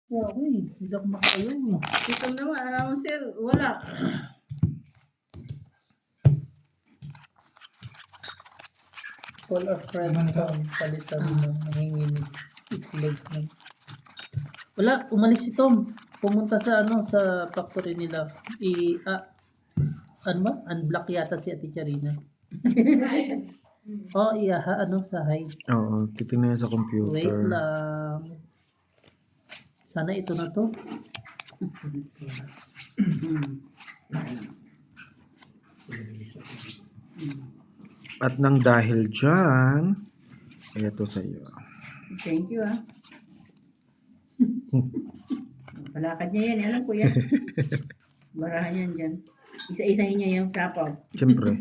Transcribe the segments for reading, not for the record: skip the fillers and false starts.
Okay, hindi ako makakayon eh. Ito naman, announcer, wala. Call a friend sa palitan ng nanginginig. Itlog na. Wala, umalis si Tom. Pumunta sa sa factory nila. Ano ba? Unblock yata si Ate Charina. Oh, iya, sa hide. Oo, titingnan niya sa computer. Wait lang. Sana ito na to. At nang dahil dyan, ay ito sa iyo. Thank you, ah. Palakad niya yan, alam ko yan. Barahan yan dyan. Isa-isahin niya yung sapaw. Siyempre.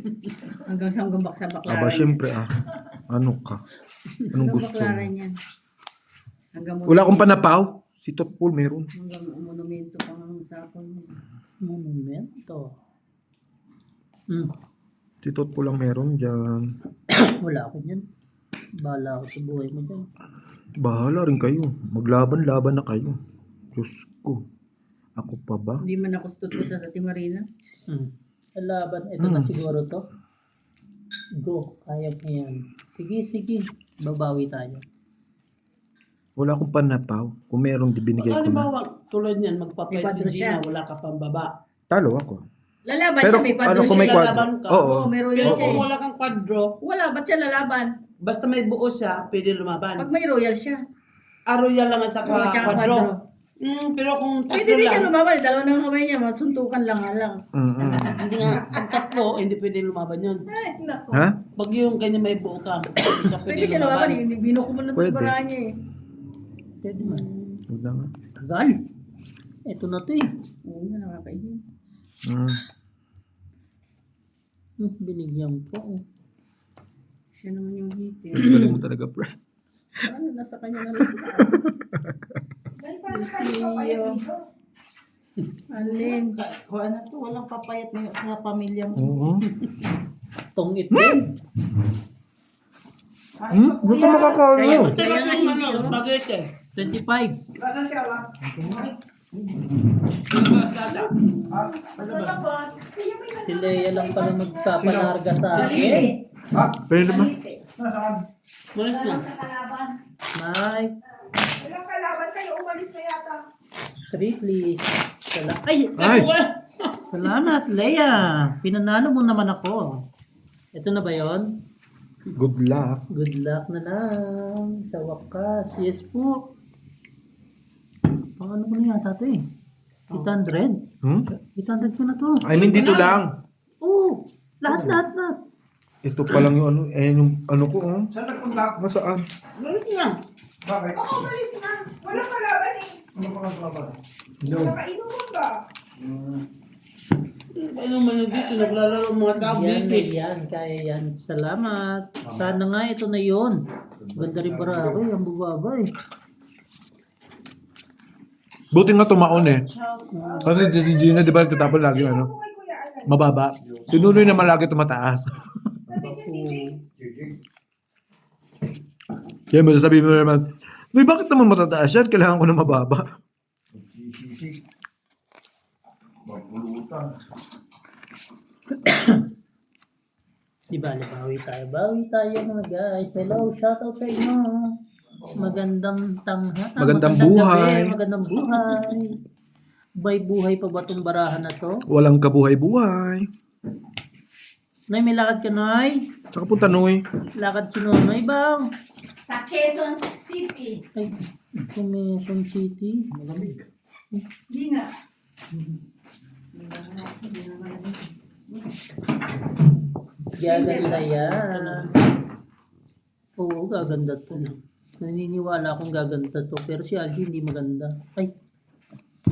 Hanggang sa baklaran. Aba, siyempre Ano ka? Anong Hanggang gusto baklaran mo? yan. Hanggang Wala akong panapaw. Si Top Pool meron. Hanggang monumento pa ng sapaw niya. Monumento. Si Top Pool lang meron dyan. Wala ako niyan. Bahala ako sa buhay mo dyan. Bahala rin kayo. Maglaban-laban na kayo. Diyos ko. Ako pa ba? Hindi man ako stutut sa Ate Marina. Laban. Ito na siguro to. Go. Kaya mo yan. Sige. Babawi tayo. Wala akong panapaw. Kung meron, di binigay ko na. Halimbawa, tulad niyan, May magpapayat kwadro si Gina, siya. wala ka pang baba. Talo ako. Lalaban Pero siya, may ano kwadro kung may siya. kwadro? Lalaban ka. Oo. Oo, may royal Pero siya kung eh. wala kang kwadro, Wala, ba't siya lalaban? basta may buo siya, pwede Pag lumaban. may royal siya. Royal lang at saka Oo, tsaka kwadro. kwadro. Pero kung Pwede tatlo din siya lang, lumaban. Dalawa ng kamay niya, masuntukan lang. hindi nga, pag tatlo, hindi pwede lumaban yun. Ay, naku. Ha? Pag yung kanya may buo ka, Pwede siya lumaban. Hindi binuko mo na Pwede. ito barahan niya eh. Pwede man. Huwag na nga. Tagal. Ito na to eh. Oo nga, nakakainin. Binigyan ko. Siya naman yung hitin. Galing mo talaga, pre. Ano, nasa kanya na rin. Lucio. Alin. Kung ano to, walang papayat na pamilya mo. Oo. Tong itlog. Hindi ka makakaano. Kaya nga hindi, oh. Spaghetti. 25. Si Leia lang pala magpapalarga sa akin. Pwede ba? Malis na. Mike. Walang kalaban kayo, umalis na yata. 3 please. Ay! Ay! Salamat, Leia. Pinanalo mo naman ako. Ito na ba yon? Good luck. Good luck na lang. Sa wakas. Yes po. Paano ko na yata ito eh? 800? 800 ko na to. I mean, dito lang. Oo. Lahat. Ito pa lang yung yung ko. Saan nagpunta? Nasaan? Malis na. Oo, umalis na. Walang kalaban eh. No. Nakainuman ba? Ano man yung dito, naglalaro ang mga tao. Yan, Busy. yan. Kaya yan. Salamat. Sana nga ito na yon. Ganda rin bara ako. Ang bubaba eh. Buti nga tumaon eh. Kasi si Gina, di ba, tatapon lagi Kay ano? Kuya Alan. Mababa. Si Nunoy naman lagi tumataas. Sabi niya si Kaya masasabi mo naman, Uy, bakit naman matataas yan? Kailangan ko na mababa. Di ba, bawi tayo. Bawi tayo mga guys. Hello, shoutout sa inyo. Magandang Magandang buhay. Gabi, magandang buhay. May buhay pa ba itong barahan na to? Walang kabuhay-buhay. Nay, may lakad ka, Nay? Saka punta, Noy. Lakad si Nonoy, bang? sa Quezon City. Ay, Quezon City. Di nga. Gaganda yan. Oo, gaganda to. Naniniwala akong gaganda to. Pero si Algie hindi maganda. Ay,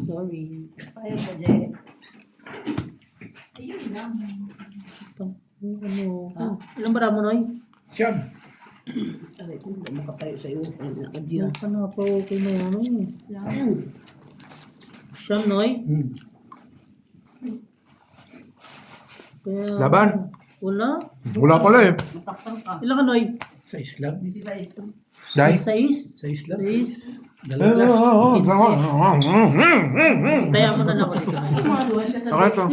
sorry. Ayaw ba, Jay? Ayun lang. Ito, ilang bara mo, Noy? Siyam. Aray ko, hindi makatayo sa iyo. Nakadya. Ano ka na pa okay mo, Noy? Yan. Siya, Noy? Kaya, Laban. Wala. Wala pala eh. Mataktan ka. Ilang ka, Noy? Sa Islam? Hindi sa ito. Dahil? 6? Sa Islam? 6? Dalawa last. Kaya mo na lang ako dito. Tumaluwa siya sa Okay to.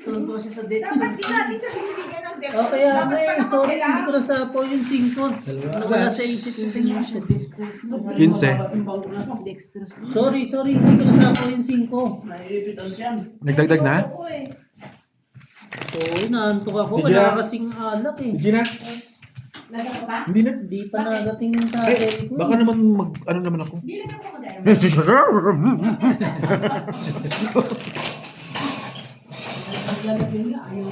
Tumaluwa siya sa dates. Dapat di natin siya binibigyan ng debt. Oh, kaya Dapat may pala sorry, kailangan. hindi ko nasapo yung 5. Nawala sa isip ko yung Dextrose. 15. Dextrose. Sorry, hindi ko nasapo yung 5. Naiipit ang tiyan. Nagdagdag na? Oo eh. Oo, naantok ako. Hindi Wala na. kasing alak eh. Hindi na. Lagyan ko pa? Hindi na. Hindi pa nagating yung tatay ko. Baka naman ano naman ako. Hindi lagyan ko dahil. Lalagyan niya, ayaw.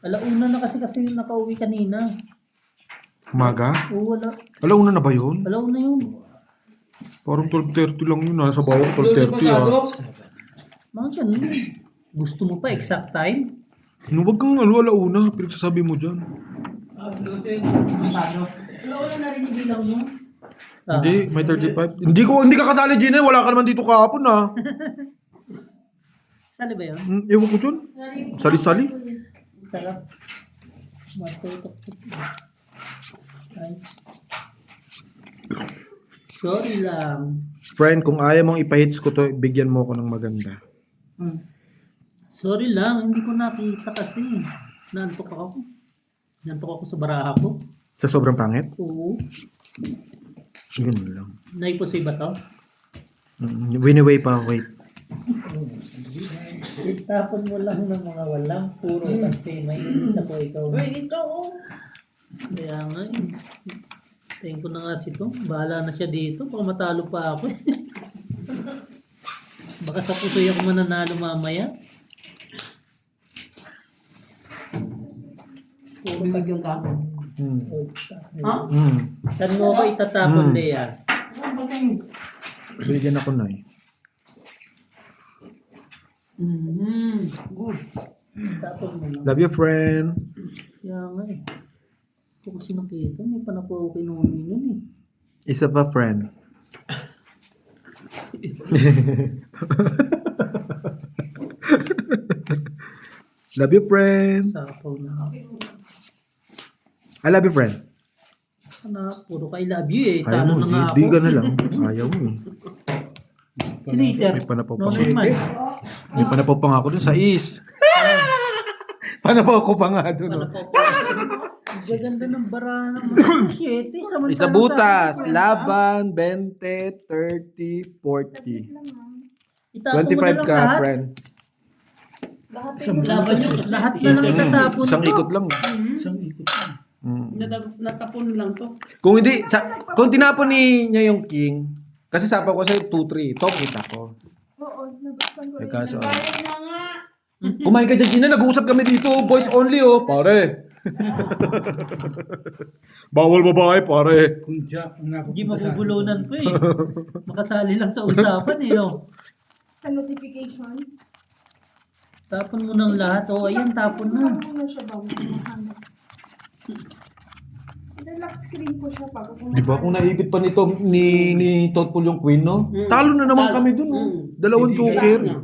Alauna na kasi yung nakauwi kanina. Umaga? Oo, wala. Alauna na ba yun? Alauna yun. Parang 12:30 lang yun. Nasa bawah 12:30 ah. Mga ganun yun. Gusto mo pa exact time? Huwag kang alauna. Pinagsasabi mo dyan. Lola na rin yung bilang mo. Ah, Hindi, may 35. Hindi ka kasali, Gina. Wala ka naman dito kahapon ah. Sali ba yun? Ewan ko dyan. Sali-sali. Sarap. Matutok. Ay. Sorry lang. Friend, kung ayaw mong ipahits ko to, bigyan mo ako ng maganda. Sorry lang, hindi ko nakita kasi. Naantok ako. Naantok ako sa baraha ko. Sa sobrang pangit? Oo. Ganun lang. Naiposiba to? Winiway pa, wait. Itapon mo lang ng mga walang puro kasi may isa po ikaw. Uy, ito oh. Kaya nga eh. Tingin ko na nga si Tom. Bahala na siya dito. Baka matalo pa ako eh. Baka sa pusoy ako mananalo mamaya. Puro Bibigyan ka. Ha? Saan mo ako itatapon, Lea? Bigyan ako na eh. Good. Tapon mo lang. Love you, friend. Kaya nga eh. Kung kasi nakita, may panapo ako kinunin yun eh. Isa pa, friend. Love you, friend. Sapaw na. I love you, friend. Ano, puro ka I love you eh. Ayaw Talo mo, na nga ako. di ka na lang. Ayaw mo eh. Si Later. May panapaw pa. Nonoy man. May panapaw pa nga ako dun sa is. Panapaw ko pa nga dun. Oh. Ang gaganda ng bara ng mga 7. Samantalang Isa butas, sa akin, laban, 20, 30, 40. itapon mo na 25 lang ka, lahat. friend. Laban yun kasi. Lahat na lang itatapon Isang ko. ikot lang. Isang ikot lang. Natapon lang to. Kung hindi, kung tinapon niya yung king, kasi sabi ko sa'yo 2-3, top kita ko. Oo, nabuksan ko rin. Kaso, Bayad na nga. kumain ka dyan, Gina, nag-uusap kami dito, boys only oh, pare. Bawal babae, pare. Kung Jack ang Hindi napupunta sa akin. mabubulunan ko eh. Makasali lang sa usapan eh. Oh. Sa notification. Tapon mo ng lahat. Oh, ayan, tapon na. Tapon mo siya ba? Relax screen ko siya pag kung Di ba kung naipit pa nito ni Totpol yung queen, no? Talo na naman kami dun, no? Dalawang Hindi, joker. last na.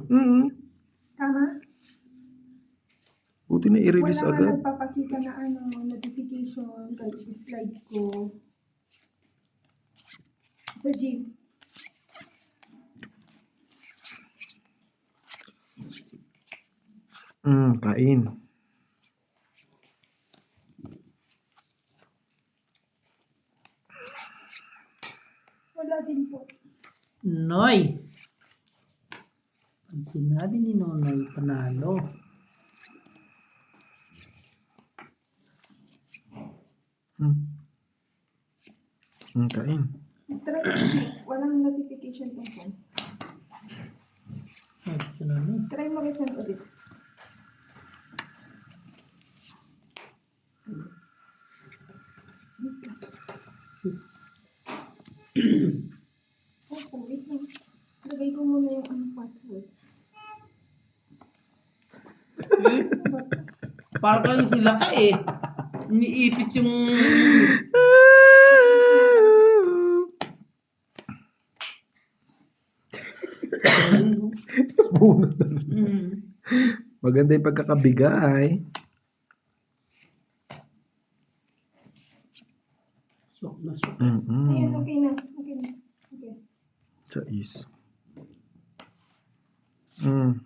Tama? Buti na i-release Wala nga agad. nagpapakita na notification kahit slide ko. Sa gym. Kain. Wala din po. Noy! Pag sinabi ni Nonoy, panalo. Kain. Try walang notification tong phone. Oh, sinabi. Try mo resend ulit. Oh, wait lang. Lagay ko muna yung password. Parang kayo sila ka eh. Iniipit yung... Bunot na. Maganda yung pagkakabigay. Swak na swak. Ayan, okay na. Okay Sa is. Mm.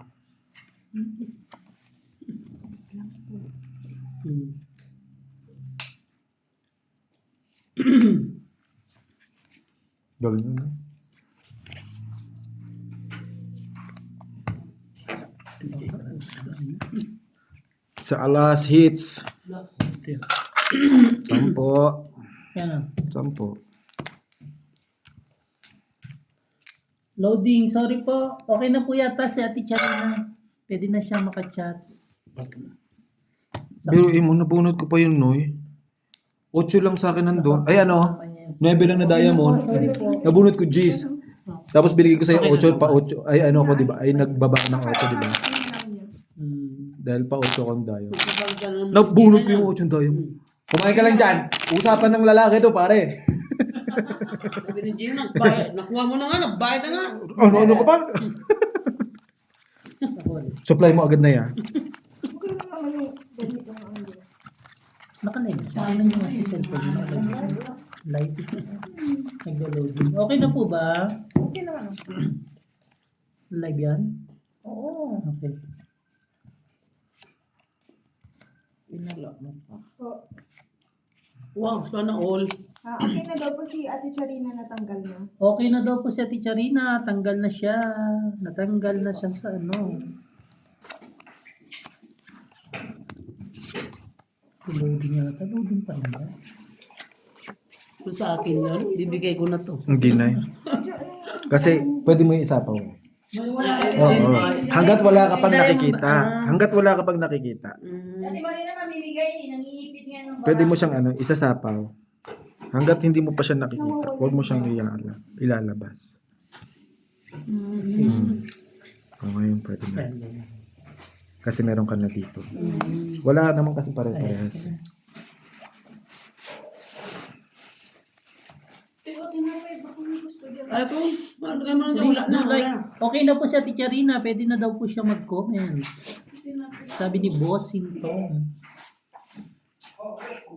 Galing na. Sa alas hits. 10. Yan na. 10. Loading. Sorry po. Okay na po yata si Ate Charina. Pwede na siya makachat. Biruin mo, nabunot ko pa yung Noy. 8 lang sa akin nandun. Ay ano, 9 lang na diamond. Nabunot ko G's. Tapos binigay ko sa'yo 8 pa 8. Ay ano ko, diba? Ay nagbaba ng 8, diba? Dahil pa 8 kong diamond. Nabunot ko yung 8 diamond. Kumain ka lang dyan. Usapan ng lalaki to, pare. Sabi ni Jim, nakuha mo na nga, nagbayad na nga. Ano ka pa? Supply mo agad na yan. Okay lang naman yung ganito ng ano. Nakalive. Nakalive yung mga cellphone mo. Live. Naglo-loading. Okay na po ba? Okay naman. Live yan? Oo. Okay. Pinala mo pa. So, Wow, sana all. okay na daw po si Ate Charina natanggal na. Okay na daw po si Ate Charina. Tanggal na siya. Natanggal na siya sa ano. Loading yata. Loading pa rin ba? Kung sa akin yun, bibigay ko na to. Hindi na yun. Kasi pwede mo yung isapaw. Oo. Hanggat wala ka pang nakikita. Hanggat wala ka pang nakikita. Dati mali na mamimigay, nangiipit nga nung Pwede mo siyang ano, isasapaw. Hanggat hindi mo pa siya nakikita, huwag mo siyang ilalabas. O ngayon pwede na. Kasi meron ka na dito. Wala naman kasi pare-parehas. Ay po, ano ka naman sa Please wala do na. like. Okay na po si Ate Charina. Pwede na daw po siya mag-comment. Sabi ni Boss Sintong.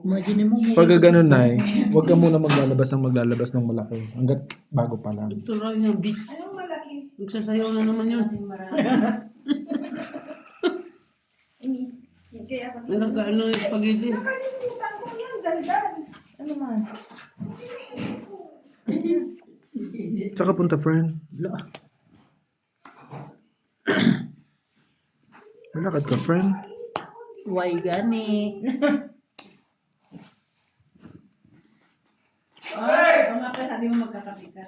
Imagine mo. Pag ganun na huwag ka muna maglalabas ng malaki. Hanggat bago pa lang. Ito lang yung beach. Anong malaki? Nagsasayaw na naman yun. Kaya ako. Nagkakaano yung spaghetti. Nakalimutan ko yan, daldan. Ano man? Saka punta, friend. Malakad ka, friend. Why gani? Oo nga pala, sabi mo magkakapit ka.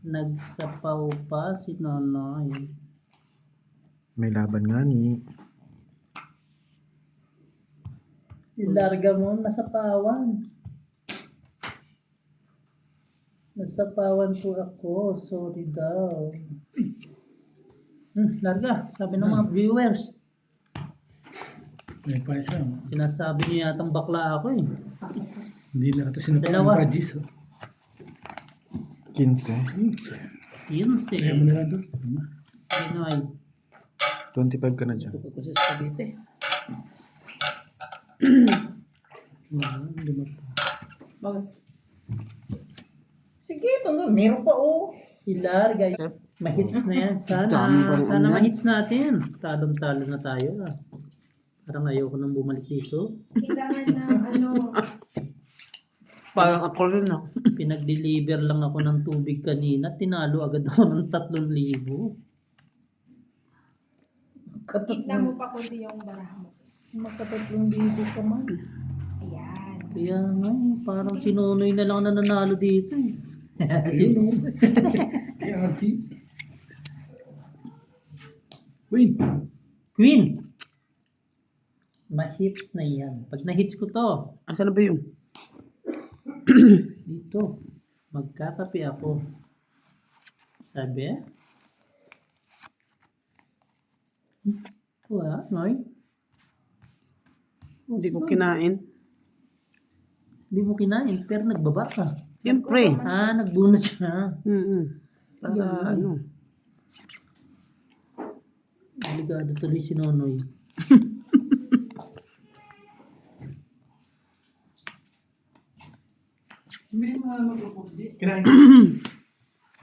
Nagsapaw pa si Nonoy. May laban nga ni. Ilarga mo, nasapawan. Nasapawan po ako. Sorry daw. Larga. Sabi ng mga viewers. May pa isa. Sinasabi niyo yatang bakla ako eh. Hindi na ito sinapang Dalawa. ng budgies. 15. 15. Kaya mo na lang doon. Pinoy. 25 ka na dyan. Ito ko sa spaghetti. Bakit? Sige, ito nga, meron pa oh. Ilarga. Mahits na yan. Sana mahits natin. Talong-talo na tayo ah. Parang ayoko nang bumalik dito. Kailangan ng ano. Parang ako rin ah. Pinag-deliver lang ako ng tubig kanina. Tinalo agad ako ng 3,000. Tignan mo pa kundi yung baraha mo. Magka-3,000 ka man. Ayan. Kaya nga eh, parang sinunoy na lang na nanalo dito eh. Kaya Archie. Uy! Queen! Ma-hits na yan. Pag na-hits ko to, Asan na ba yun? dito, magkakape ako. Sabi eh? Wala, Noy? Hindi ko kinain. Hindi mo kinain, pero nagbaba ka. Siyempre. Nagbunot siya. Para ano. Delikado tuloy si Nonoy.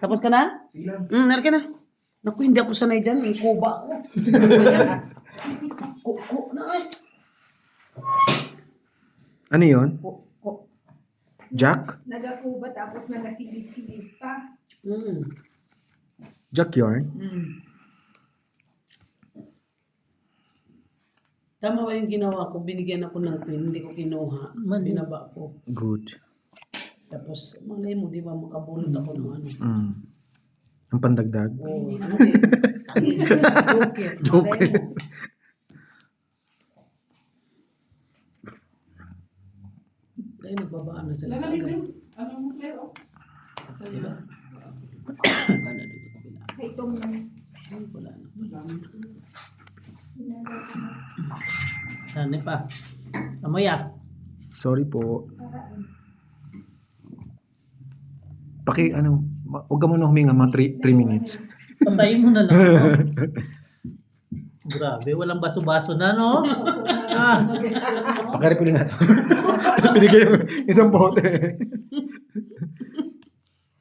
Tapos ka na? Nari ka na. Naku, hindi ako sanay dyan. May kuba ako. Kuko na ay. Ano yun? Jack? Nagakuba tapos nagasilip-silip pa. Jack yarn? Tama ba yung ginawa ko? Binigyan ako ng pin, hindi ko kinuha. Mali. Binaba ko. Good. Tapos, malay mo, di ba, makabulot ako ng ano. Ang pandagdag? Oo. Joker. Joker. Dahil nagbabaan na sila. Agad. Diba? Ano dito sa kabila? Kay Tom na. Ay, wala na. Ano pa? Amoy Sorry po. Huwag ka muna huminga mga 3 minutes. Patayin mo na lang. No? Grabe, walang baso-baso na, no? Pakarepilin natin. Binigay yung isang bote.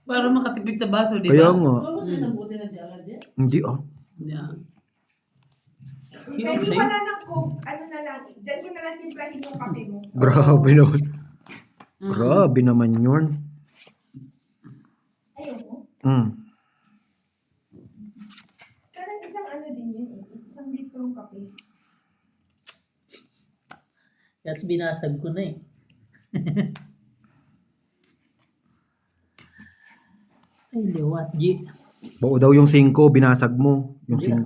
Para makatipid sa baso, di ba? Kaya nga. Hindi Yeah. Pwede wala ng coke, ano na lang, dyan mo na lang timplahin yung kape mo. Grabe naman. Grabe naman yun. Ayaw mo? Parang isang ano din yun eh, isang litrong kape. Kasi binasag ko na eh. Ay, liwat, G. Bao daw yung 5, binasag mo. Yung 5.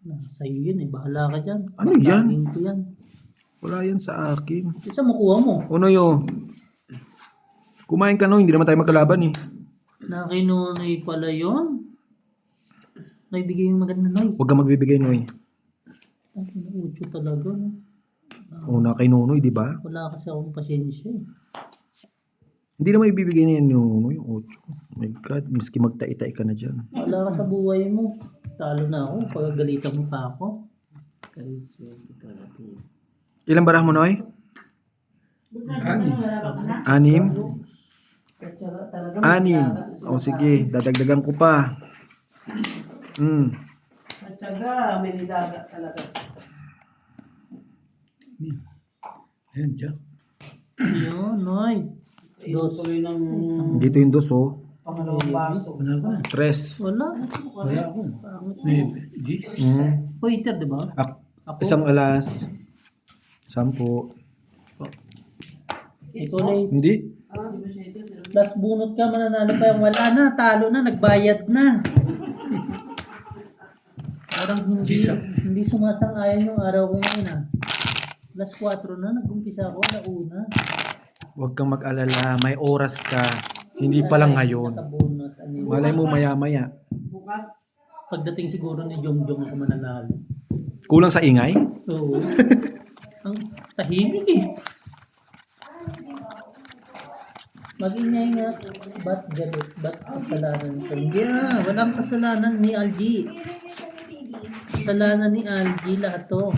Nasa iyo yun eh, bahala ka dyan. Ano yan? Pagkain ko yan. Wala yan sa akin. Isa makuha mo. Ano yun? Kumain ka no, hindi naman tayo magkalaban eh. Nakinunoy pala yun. Naibigay yung maganda noy. Huwag ka magbibigay Noy. Ang kinuutyo talaga. No? Una kay Nonoy, di ba? Wala kasi akong pasyensya eh. Hindi naman ibibigay niya ni Nonoy yung 8. My God, miski magtai-tai ka na dyan. Wala ka sa buhay mo. Talo na ako. Pagagalitan mo pa ako. Ilang barah mo Noy? 6. 6? 6. O sige, dadagdagan ko pa. Sa tiyaga, may nidaga talaga. Ayan, Jack. Yun, Noy. Dos. Tuloy ng Dito yung 2 oh. pangalawang baso. Panalo ka na. 3. Wala. Wala ako. May Gis. Waiter, di ba? Ako? Isang alas. 10. Ikaw na eh. Hindi? Last bunot ka, mananalo pa yung wala na. Talo na, nagbayad na. Parang hindi sumasang-ayon yung araw ko ngayon ah. Last 4 na, nag-umpisa ako, nauna. Huwag kang mag-alala, may oras ka. Hindi pa lang ngayon. Nakabunot. Ano yun? Malay mo maya-maya. Pagdating siguro ni Jongjong ako mananalo. Kulang sa ingay? So, ang tahimik eh. Mag-ingay nga. Ba't galit? Ba't kasalanan ko? Hindi ah, walang kasalanan ni Algie. Sino yung sa CD? Kasalanan ni Algie lahat to.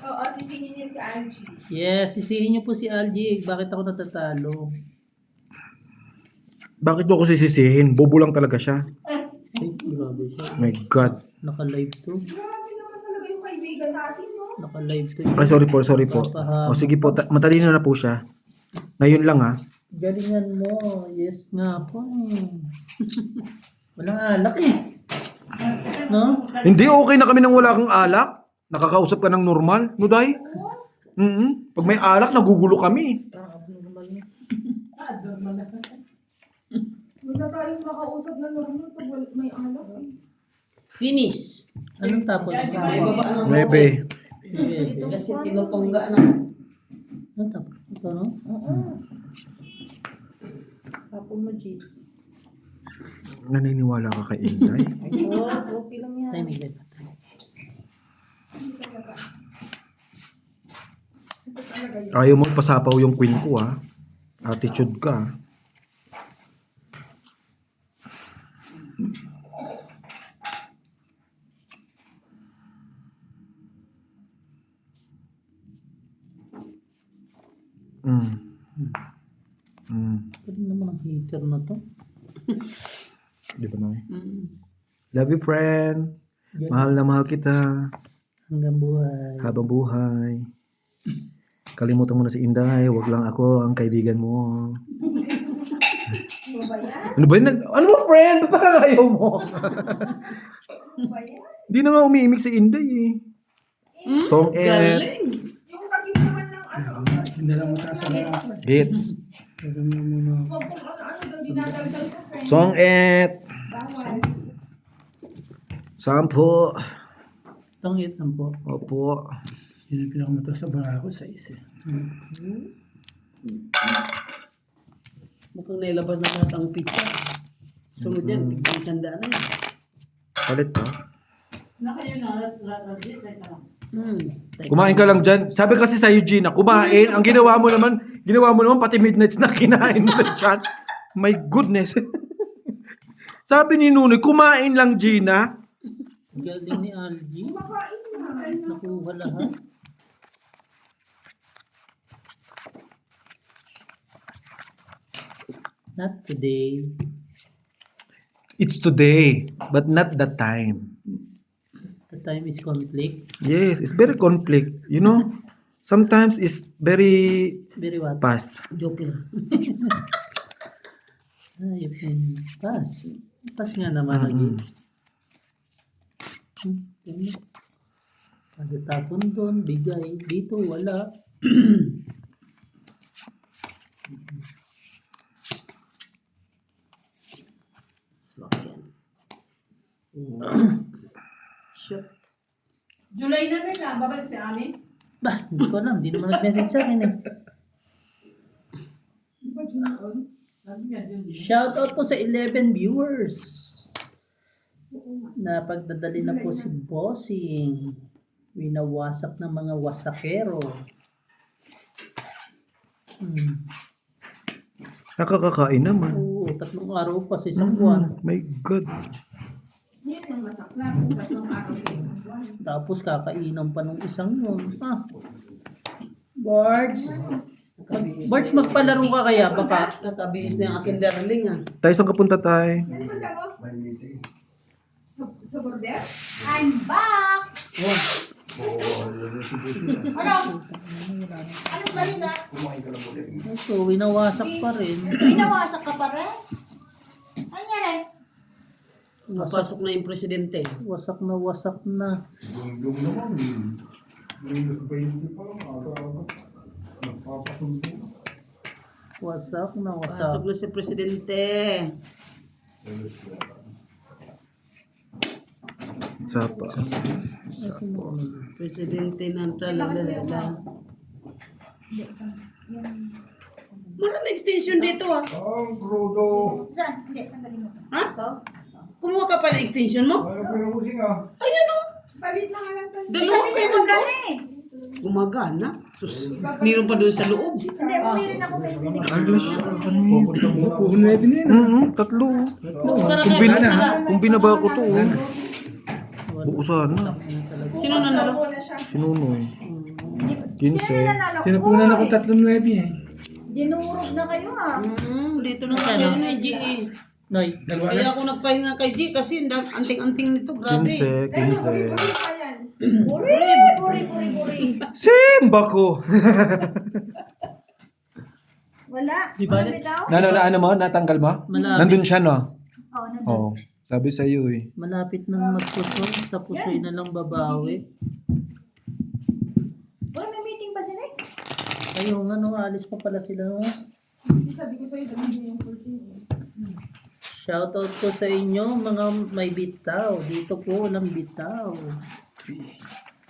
Oo, sisingin niyo si Angie. Yes, sisihin niyo po si Algie. Bakit ako natatalo? Bakit mo ako sisisihin? Bobo lang talaga siya. Ay, grabe siya. My God. Naka-live to. Grabe naman talaga yung kaibigan natin, no? Naka-live to. Ay, sorry po. O sige po, matalino na po siya. Ngayon lang ha. Galingan mo. Yes nga po eh. Walang alak eh. No? Hindi, okay na kami nang wala kang alak. Nakakausap ka ng normal, Nuday. Pag may alak, nagugulo kami. Wala tayong makausap na normal pag may alak eh. Finish. Anong tapos? May baba ng 9. Kasi tinutungga na. Anong tapos? Ito no? Tapon mo, cheese. Naniniwala ka kay Inday? Ayos, okay lang yan. Ay, may ganda. Ayaw mo pasapaw yung queen ko ha. Attitude ka. Mm. Mm. Pwede naman ang heater na to. Di ba, Noy? Love you, friend. Yan. Mahal na mahal kita. Hanggang buhay. Habang buhay. Kalimutan mo na si Inday. Wag lang ako ang kaibigan mo. Ano ba yun? Ano ba, friend? Ba't parang ayaw mo? Hindi na nga umiimik si Inday eh. Song Ed. Galing. Hindi lang mataas ang mga. Hits. Pero may muna. Song Ed. Sampo. Tangit lang po. Opo. Yun ang pinakamataas sa barako sa isa. Mukhang nailabas na lahat ang pizza. Sunod yan, tig-isang daan na yan. Palit pa. Hmm. Kumain ka lang dyan. Sabi kasi sa Gina, kumain. Ang ginawa mo naman pati midnights na kinain mo na dyan. My goodness. Sabi ni Nunoy, kumain lang Gina. Galing ni Algie. Nakuha lahat. Not today. It's today, but not that time. The time is conflict. Yes, it's very conflict. You know, sometimes it's very Very what? pass. Joker. You can pass. Pass nga naman lagi. Ada tapon doon, bigay. Dito, wala. Swak yan. Shot. July na rin na, babalik si amin. Bah, hindi ko alam. Hindi naman nag-message sa akin eh. Shoutout po sa 11 viewers. Na pagdadali na po si Bossing. Winawasak ng mga wasakero. Nakakakain naman. Oo, 3 araw pa sa isang buwan. My God. Yan ang masakla, kung tatlong araw sa isang buwan. Tapos kakainom pa nung isang yun. Bards. Bards, magpalaro ka kaya baka. Kakabihis na yung aking darling ah. Tayo saan kapunta tayo? Sa border? I'm back! Anong balita? Ito, winawasak pa rin. Pinawasak ka pa rin? Ano niya rin? Napasok na yung presidente. Wasak na wasak na. Dungdung naman. Minus 20 pa lang. Aga-aga. Nagpapasunto. Wasak na Pasok wasak. na si presidente. Sapa. Presidente ng tralalala. Marami extension dito ah. Ang krudo. Saan? Hindi, tanggalin mo. Ha? Kumuha ka pa ng extension mo? Ano pinabusing ah? Ayan o. Balit na nga lang to. Dalawa Sabi kayo niya doon. magana eh. Gumagana. Sus, meron pa doon sa loob. Hindi, umirin ako pero hindi. Alas, ano yun? Puno na din yun. Tatlo. Isa na Kung, kayo, isa na. kung binaba ko to, buo sana. Sino nanalo? Sinunoy. Sino 15. nanalo? Tinapunan ako 3-9 eh. Dinurog na kayo ah. Dito na kayo na GE. Noy, Kaya ako nagpahinga kay G kasi anting-anting nito. Grabe. 15. 15. Buri. Simba ko. Wala. Di ba? Ano bitaw? Ano mo? Natanggal mo? Malapit. Nandun siya, no? Oo, nandun. Oo. Sabi sa iyo eh. Malapit nang magpusol. Tapos ay na lang babawi. Wala, may meeting ba sila eh? Ayun, ano, alis pa pala sila. No? Sabi ko sa'yo, dami yung 14. Shoutout po sa inyo, mga may bitaw. Dito po, walang bitaw.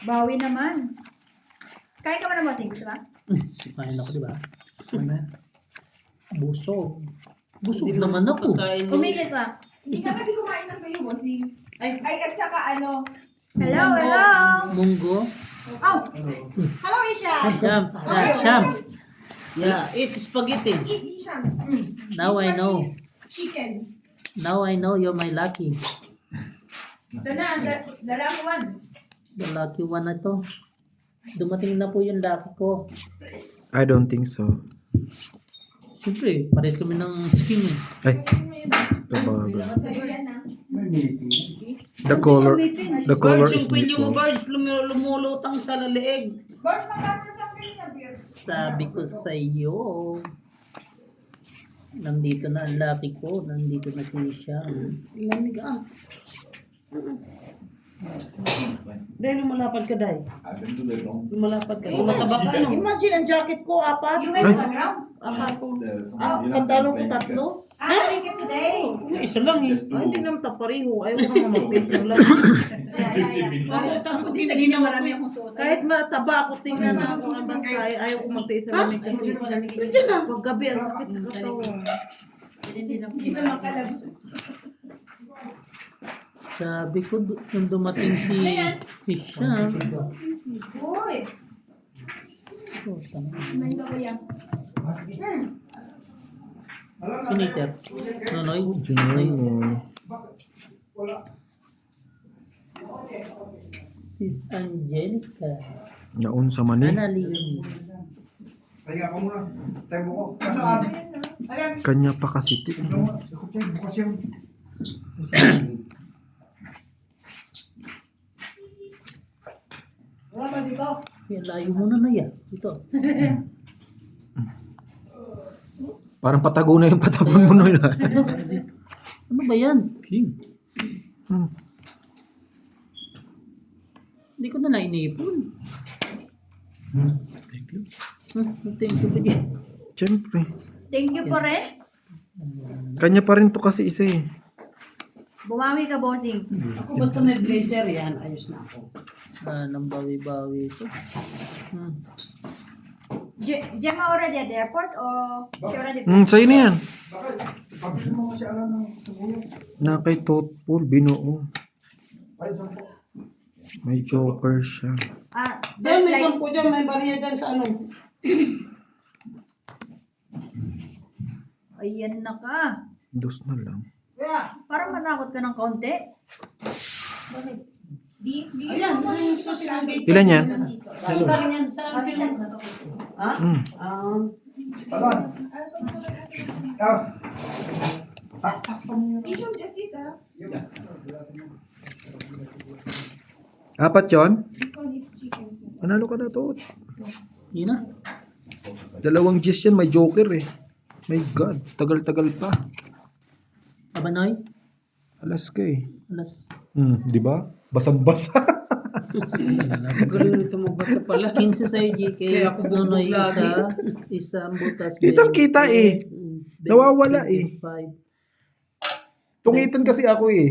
Bawi naman. Kain ka ba ng bossing? Gusto ba? Kain ako, di ba? Busog. Busog naman ako. Pagkain mo. Kumigil ka. Hindi ka kasi kumain ng kayo, bossing. Ay, at saka ano, Hello. Munggo. Oh, hello Isha. Sham. Yeah, eat spaghetti. eat siya. Now I know. Chicken. Now I know you're my lucky. Ito na, lalaki one. The lucky one na to. Dumating na po yung lucky ko. I don't think so. Siyempre, pares kami ng skin eh. Ay, kabago. May meeting. The color Birds, is yung pilyo mo, equal. birds, lumulutang sa laleeg. Boss, magkano lang kayo na beers? Sabi ko sa iyo. Nandito na ang lucky ko. Nandito na si Sian. Lamig ah. Dahil lumalapad ka, Day. Lumalapad ka. Tumataba ka, no? Imagine ang jacket ko, apat. You went to the ground? Apat ko. Pantalon ko tatlo. Take it today. Isa lang eh. Ay, hindi naman tapariho. Ayaw ko naman mag-taste ng lang. Sabi ko, di sa ganyan marami akong suot. Kahit mataba ako, tingnan na ako. Basta ayaw ko mag-taste ng lamig kasi. Diyan na. Pag gabi, ang sakit sa katawan. Hindi na Hindi na makalabas. Sabi ko, nung dumating si Sian. Uy, Oh, tama. may ka ko yan. Siniter. Nonoy. Sis Angelica. Naun sa mani. Annalyn. Kaya ka muna. Tempo ko. Kasaan? Kanya pa kasi ito. Bukas yan. Wala ba dito? Kaya layo muna na yan. Ito. Parang patago na yung patapon mo nun. Ano ba yan? King. Hindi ko na nainipon. Thank you. Thank you po dyan. Siyempre. Thank you po rin. Kanya pa rin to kasi isa eh. Bumawi ka, bossing. Ako basta may blazer yan, ayos na ako. Nang bawi-bawi ito. Gemma already at the airport o she already Sa'yo na yan. Bakit? Pag mo kasi alam ng sumunod. Na kay Totpol, binuo. Ay, saan po? May joker siya. Dahil may sampu dyan, may bariya dyan sa ano. Ayan na ka. Dos na lang. Parang manakot ka ng kaunti. Ayan, yung susi ng dito. Ilan yan? Saan galing yan? Saan sino? Ha? Talan. Issue Jessica. Apat yon? This one is chicken. Panalo ka na to. Yun na. Dalawang G's yan, may joker eh. My God, tagal-tagal pa. Abanoy? Alas ka eh. Alas. Di ba? Basang-basa. Galing nito magbasa pala. 15 sa'yo, GK. Kaya ako Nonoy, bugbog lagi. isang butas. Kitang-kita eh. Nawawala eh. 5. Tungitan kasi ako eh.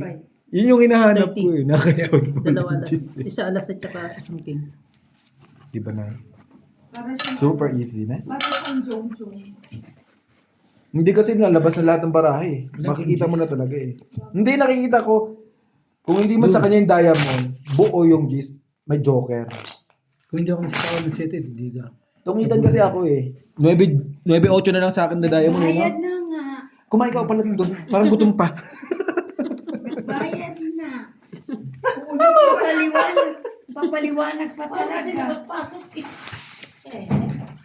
Yun yung hinahanap ko eh. Nakita Dalawa alas. Isa alas at saka isang king. Di ba na? Para siyang, Super easy na. para siyang jong-jong. Hindi kasi nalabas na lahat ng barahe eh. Makikita mo na talaga eh. Hindi, nakikita ko. Kung hindi man sa kanya yung diamond, buo yung G's, may joker. Kung hindi ako nasakawan ng 7, hindi ka. Tungitan kasi ako eh. 9-8 na lang sa akin na diamond. Bayad No? na nga. Kumain ka pala doon. Parang gutom pa. Bayad na. Papaliwanag. Papaliwanag pa Kasi talaga. pasok eh.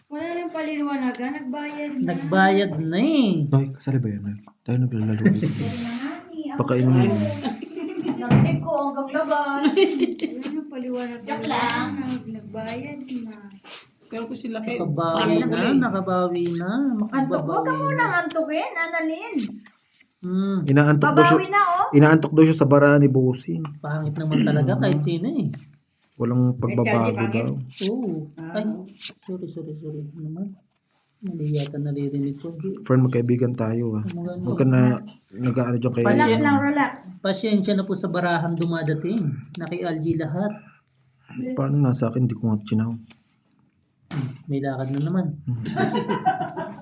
Wala nang paliwanagan. Nagbayad na. Nagbayad na eh. Noy, kasali ba yan? Noy? Tayo naglalaro dito. Baka Ano inumin mo. Nantik ko hanggang labas. Wala nang paliwanag. Joke lang. Nagbayad na. Pero ko sila kayo. Nakabawi na. Nakabawi na. Antok. Huwag ka Makabawi muna na. antukin, Annalyn. Inaantok daw siya. Babawi na oh. Inaantok daw siya sa bara ni Bossing. Pangit naman talaga kahit sino eh. Walang pagbabago pangit. daw. Oo. Ay, sorry. Ano naman? Mali yata naririnig ko. Friend, magkaibigan tayo ah. Huwag ka na nag-aano dyan kay... Relax lang, relax. Pasensya na po sa barahan dumadating. Naki-LG lahat. Paano nasa akin? Hindi ko nga chinaw. May lakad na naman.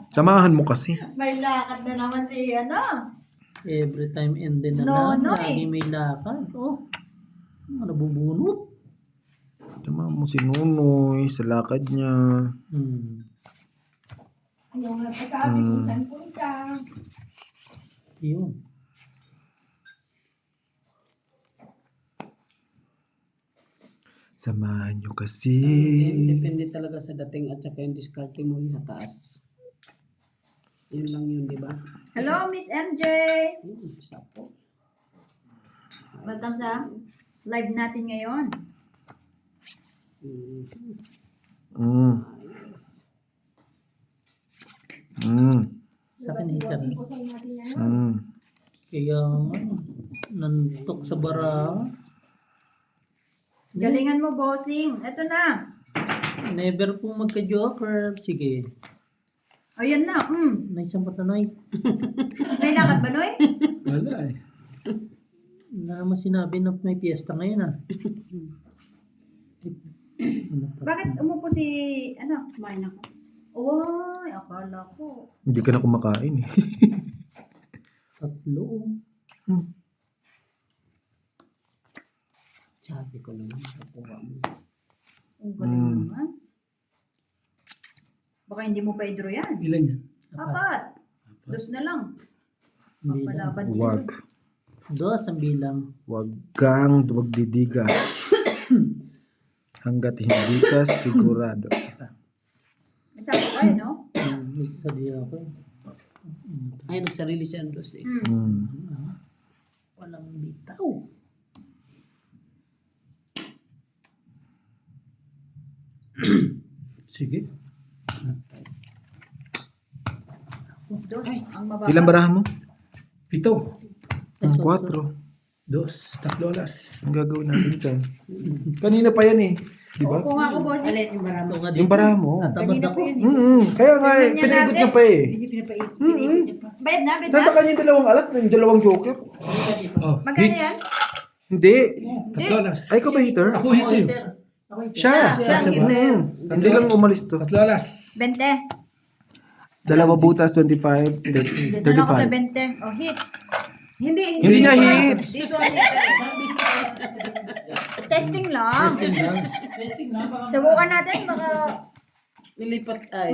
Samahan mo kasi. May lakad na naman si ano. Every time and then na No, lang. no, Lagi may lakad. Oh. Nabubunot. Tama mo si Nunoy sa lakad niya. Ayaw nga pasabi kung saan punta. Yun. Samahan nyo kasi. Depende talaga sa dating at saka yung diskarte mo sa taas. Yun lang yun, di ba? Hello, Miss MJ! Sapo. Welcome sa live natin ngayon. Mm. Mm. Sa akin hitan. Mm. Kaya nantok sa bara. Galingan mo, bossing. Ito na. Never pong magka-joker. Sige. O, yan na. May isang patanoy. May lakad ba, Noy? Wala eh. Na naman sinabi na may piyesta ngayon ah. Bakit umupo si, ano? Kumain ako. Uy, akala ko. Hindi ka na kumakain eh. Tatlo. Sabi ko naman, nakuha mo. Ang galing naman. Baka hindi mo pa i-draw yan. Ilan yan? 4. Dos na lang. Bilang. Papalaban Wag. yan. Dos ang bilang. Wag kang magdidiga. Hanggat hindi ka sigurado. May sabi kayo, no? May sabi ako. Ay, nagsarili si Andros eh. Mm. Walang bitaw. Sige. Dos. Ang mababa. Ilang barahan mo? 7. 4. 2. Tatlo alas. Ang gagawin natin dyan. Kanina pa yan eh. Di ba? Opo nga ako, bossing. Alin yung marami. Ito nga Yung barahan mo. Tatamad Kanina ako. pa yan. Kaya nga eh, Tingnan niya pinaikot natin. niya pa eh. Hindi pinapaikot niya pa. Bayad na, bayad Nasa na. kanya yung dalawang alas, yung dalawang joker. Oh, Magkano hits. yan? Hindi. Tatlo alas. Ay, ikaw ba hitter? Ako hit eh. Ako hitter. Siya. Siya ang hitter. Hindi lang umalis to. Tatlo alas. 20. Dalawa butas, 25, Dito na ako sa 35. 20. Oh, hits. Hindi niya hits. Testing lang. Testing lang. Testing lang. Subukan natin, baka Nilipat ay.